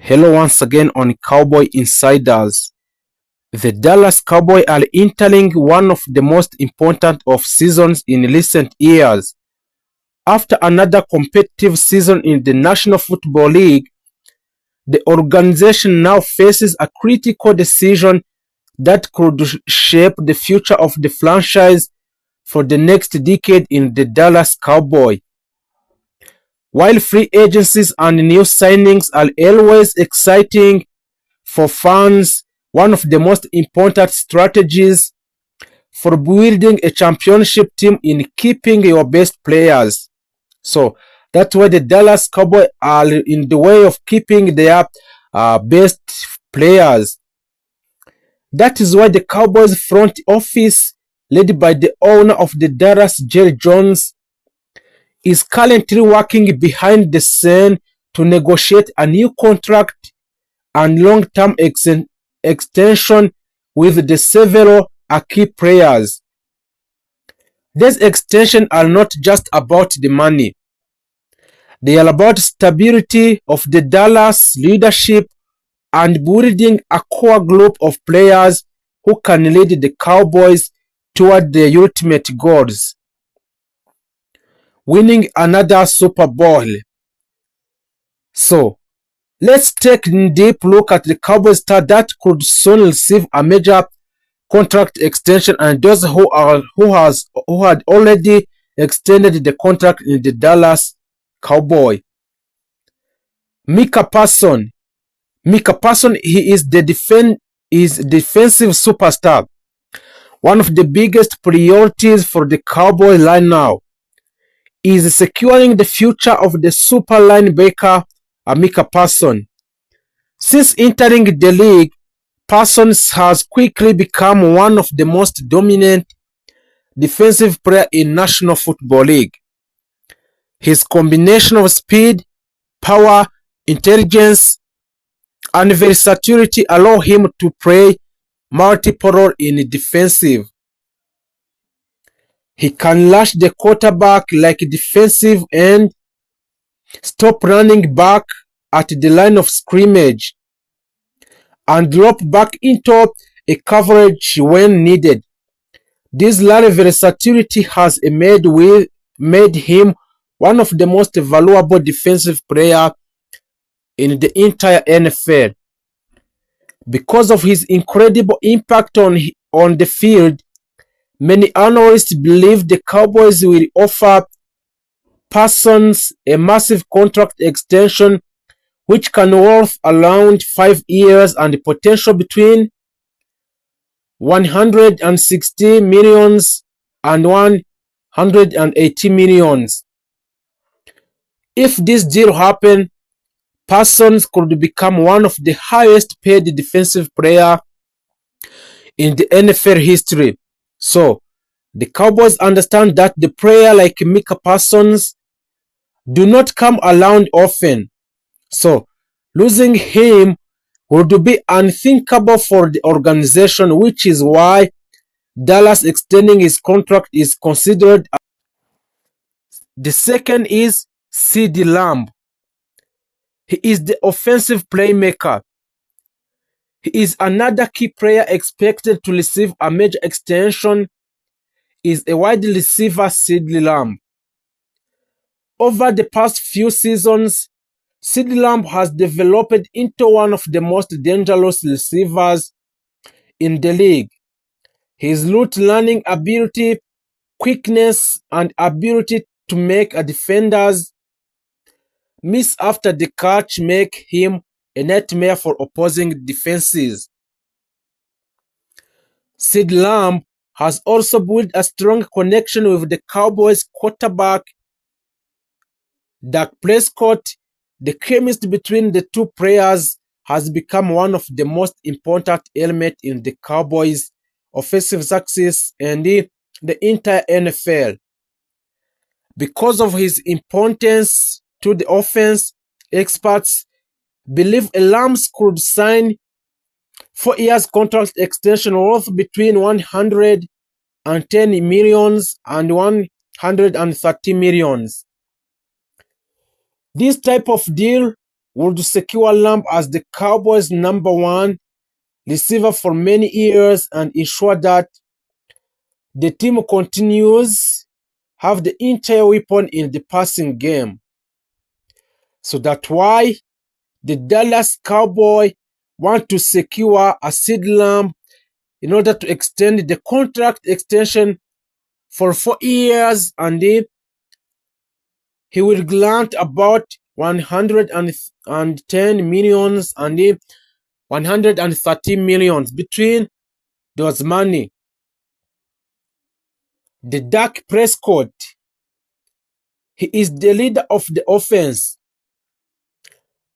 Hello once again on Cowboy Insiders. The Dallas Cowboys are entering one of the most important of seasons in recent years. After another competitive season in the National Football League, the organization now faces a critical decision that could shape the future of the franchise for the next decade in the Dallas Cowboys. While free agencies and new signings are always exciting for fans, one of the most important strategies for building a championship team in keeping your best players. So that's why the Dallas Cowboys are in the way of keeping their best players. That is why the Cowboys front office, led by the owner of the Dallas, Jerry Jones, is currently working behind the scene to negotiate a new contract and long-term extension with the several key players. These extensions are not just about the money. They are about stability of the Dallas leadership and building a core group of players who can lead the Cowboys toward their ultimate goals: winning another Super Bowl. So, let's take a deep look at the Cowboys star that could soon receive a major contract extension and those who had already extended the contract in the Dallas Cowboys. Micah Parsons. Micah Parsons, he is the defensive superstar. One of the biggest priorities for the Cowboys right now is securing the future of the super linebacker Micah Parsons. Since entering the league, Parsons has quickly become one of the most dominant defensive players in National Football League. His combination of speed, power, intelligence, and versatility allow him to play multiple roles in defensive. He can rush the quarterback like defensive end, stop running back at the line of scrimmage, and drop back into a coverage when needed. This latter versatility has made him one of the most valuable defensive players in the entire NFL. Because of his incredible impact on the field, many analysts believe the Cowboys will offer Parsons a massive contract extension which can worth around 5 years and potential between $160 million and $180 million. If this deal happens, Parsons could become one of the highest paid defensive players in the NFL history. So, the Cowboys understand that the player like Micah Parsons do not come around often. So, losing him would be unthinkable for the organization, which is why Dallas extending his contract is considered. The second is CeeDee Lamb. He is the offensive playmaker. He is another key player expected to receive a major extension. Is a wide receiver CeeDee Lamb. Over the past few seasons, CeeDee Lamb has developed into one of the most dangerous receivers in the league. His route running ability, quickness, and ability to make a defender's miss after the catch make him a nightmare for opposing defenses. CeeDee Lamb has also built a strong connection with the Cowboys quarterback Dak Prescott. The chemistry between the two players has become one of the most important elements in the Cowboys' offensive success and the entire NFL. Because of his importance to the offense, experts believe Lambs could sign 4 years contract extension worth between $110 million and $130 million. This type of deal would secure Lamb as the Cowboys' #1 receiver for many years and ensure that the team continues have the entire weapon in the passing game. So that's why the Dallas Cowboys want to secure a CeeDee Lamb in order to extend the contract extension for 4 years, and he will grant about 110 millions and 130 millions between those money. The Dak Prescott, he is the leader of the offense.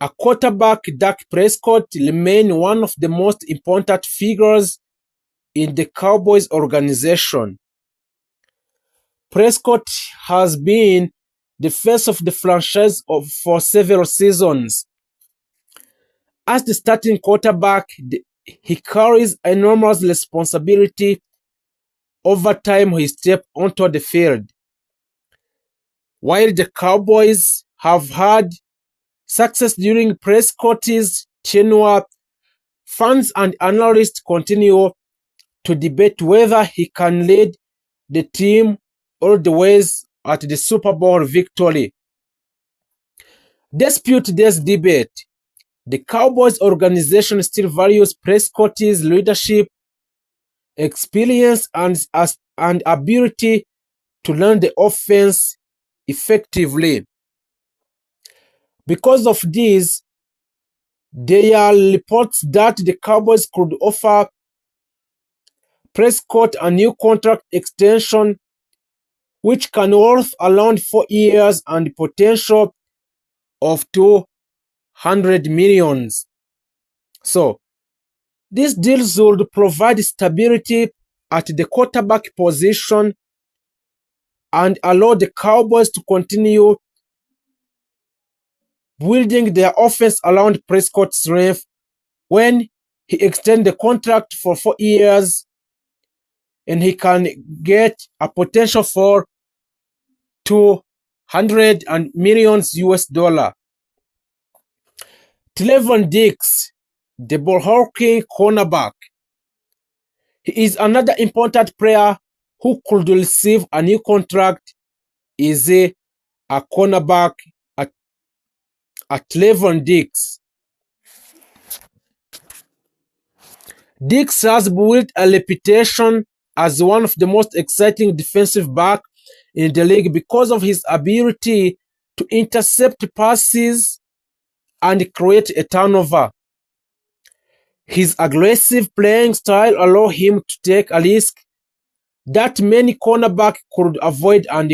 A quarterback, Dak Prescott, remains one of the most important figures in the Cowboys organization. Prescott has been the face of the franchise for several seasons. As the starting quarterback, he carries enormous responsibility over time he steps onto the field. While the Cowboys have had success during Prescott's tenure, fans and analysts continue to debate whether he can lead the team all the way at the Super Bowl victory. Despite this debate, the Cowboys organization still values Prescott's leadership, experience, and ability to learn the offense effectively. Because of this, there are reports that the Cowboys could offer Prescott a new contract extension which can worth around 4 years and potential of 200 millions. So, these deals would provide stability at the quarterback position and allow the Cowboys to continue building their offense around Prescott's strength when he extends the contract for 4 years and he can get a potential for 200 millions US dollar. Tyrann, the ball hawking cornerback. He is another important player who could receive a new contract. Is a cornerback at Tyrann. Diggs has built a reputation as one of the most exciting defensive backs in the league because of his ability to intercept passes and create a turnover. His aggressive playing style allows him to take a risk that many cornerbacks could avoid, and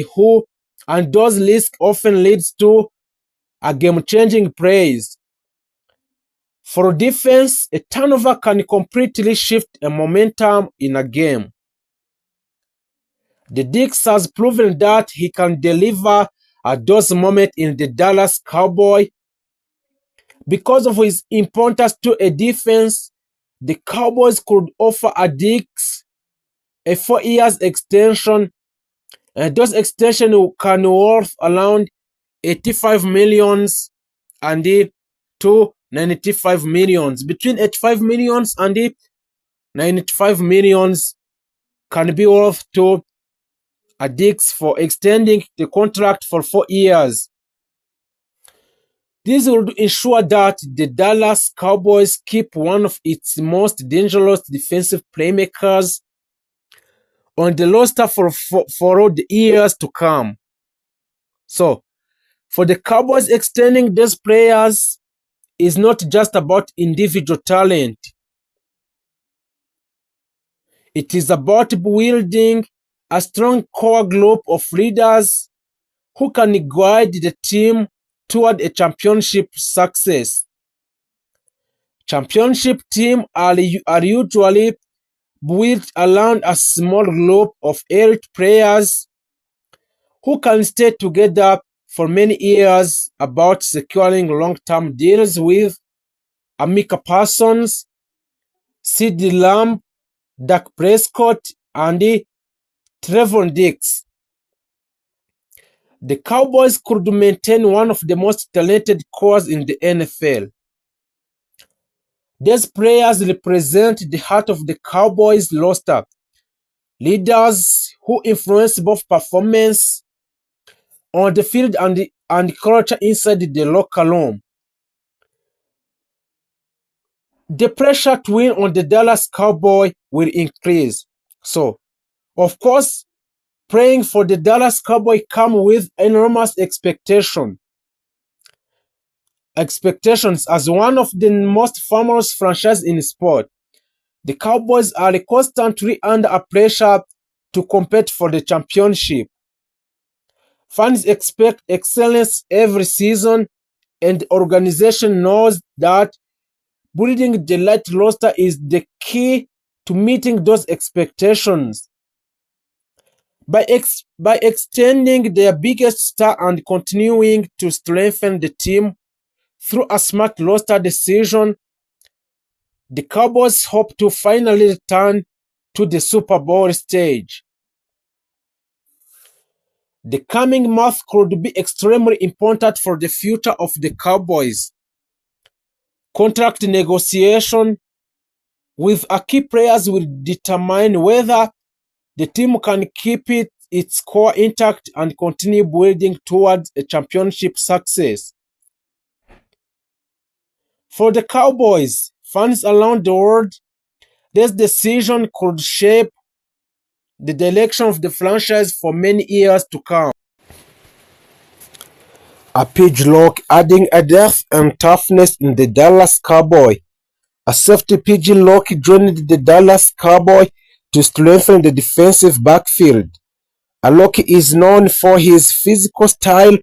those risks often leads to a game-changing plays. For defense, a turnover can completely shift a momentum in a game. The Diggs has proven that he can deliver at those moments in the Dallas Cowboys. Because of his importance to a defense, the Cowboys could offer a Diggs a 4 years extension, and those extensions can worth around 85 millions and 295 millions. Between 85 millions and 95 millions can be worth to a Diggs for extending the contract for 4 years. This will ensure that the Dallas Cowboys keep one of its most dangerous defensive playmakers on the roster for the years to come. So, for the Cowboys, extending these players is not just about individual talent. It is about building a strong core group of leaders who can guide the team toward a championship success. Championship teams are usually built around a small group of elite players who can stay together for many years. About securing long-term deals with Micah Parsons, CeeDee Lamb, Dak Prescott, and Tyrann. The Cowboys could maintain one of the most talented cores in the NFL. These players represent the heart of the Cowboys roster, leaders who influence both performance on the field and culture inside the locker room. The pressure to win on the Dallas Cowboys will increase. So, of course, playing for the Dallas Cowboys comes with enormous expectations as one of the most famous franchises in sport. The Cowboys are constantly under pressure to compete for the championship. Fans expect excellence every season, and the organization knows that building the right roster is the key to meeting those expectations. By extending their biggest star and continuing to strengthen the team through a smart roster decision, the Cowboys hope to finally return to the Super Bowl stage. The coming month could be extremely important for the future of the Cowboys. Contract negotiation with key players will determine whether the team can keep its core intact and continue building towards a championship success. For the Cowboys, fans around the world, this decision could shape the direction of the franchise for many years to come. A page lock adding a depth and toughness in the Dallas Cowboys. A safety PG lock joined the Dallas Cowboys to strengthen the defensive backfield. Aloki is known for his physical style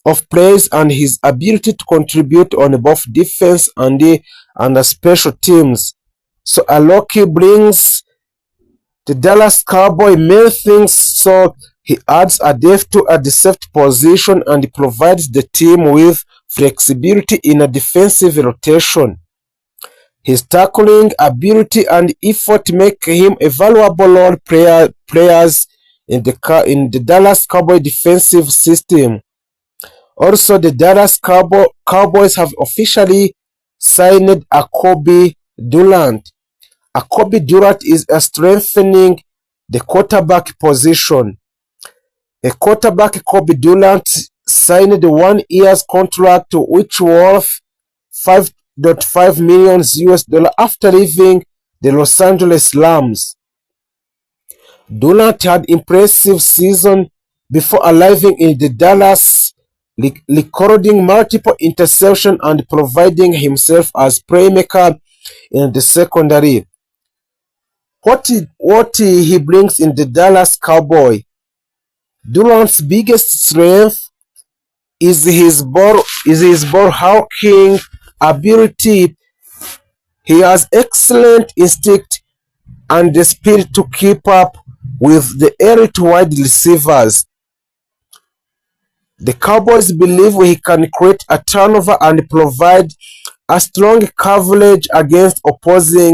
of plays and his ability to contribute on both defense and special teams. So Aloki brings the Dallas Cowboys many things, so he adds a depth to a safety position and provides the team with flexibility in a defensive rotation. His tackling ability and effort make him a valuable role players in the Dallas Cowboys defensive system. Also, the Dallas Cowboys have officially signed Jacoby Durant. Jacoby Durant is strengthening the quarterback position. A quarterback, Jacoby Durant, signed a 1 year contract which worth $5.5 million US after leaving the Los Angeles Rams. Durant had impressive season before arriving in the Dallas, recording multiple interceptions and providing himself as playmaker in the secondary. What he brings in the Dallas Cowboys. Durant's biggest strength is his ball hawking ability. He has excellent instinct and the speed to keep up with the elite wide receivers. The Cowboys believe he can create a turnover and provide a strong coverage against opposing